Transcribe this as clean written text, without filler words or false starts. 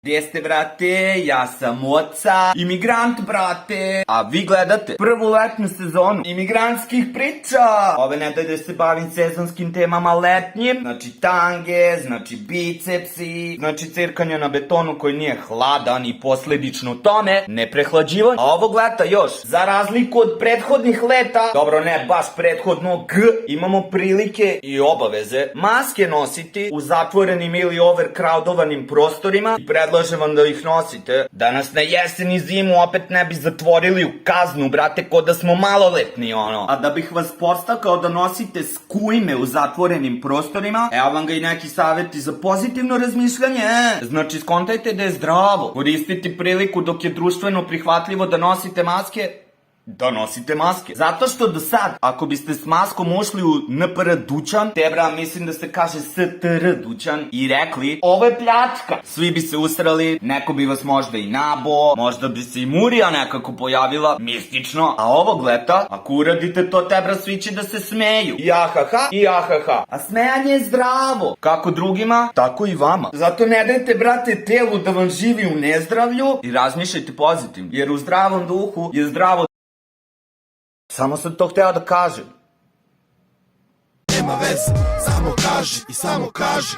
Gdje ste, brate? Ja sam Oca, imigrant, brate. A vi gledate prvu letnju sezonu imigrantskih priča. Ove nedelje se bavim sezonskim temama letnjim. Znači tange, znači bicepsi, znači cirkanje na betonu koji nije hladan i posledično tome neprehlađivanje. A ovog leta još, za razliku od prethodnih leta, dobro ne baš prethodnog, imamo prilike i obaveze maske nositi u zatvorenim ili overcrowdovanim prostorima i predlažem vam da ih nosite, da nas na jesen i zimu opet ne bi zatvorili u kaznu, brate, ko da smo maloletni, ono. A da bih vas podstakao da nosite skujme u zatvorenim prostorima, evo vam ga i neki savjeti za pozitivno razmišljanje. Znači, skontajte da je zdravo koristiti priliku dok je društveno prihvatljivo da nosite maske, da nosite maske. Zato što do sad, ako biste s maskom ušli u NPR dućan, tebra, mislim da se kaže STR dućan, i rekli, ovo je pljačka, svi bi se usrali, neko bi vas možda i nabo, možda bi se i Murija nekako pojavila, mistično, a ovog leta, ako uradite to, tebra, svi će da se smeju. I ahaha, i ahaha. A smejanje je zdravo. Kako drugima, tako i vama. Zato ne dajte, brate, telu da vam živi u nezdravlju i razmišljajte pozitivno, jer u zdravom duhu je zdravo. Samo sam to hteo da kažem. Nema veze, samo kaži i samo kaži.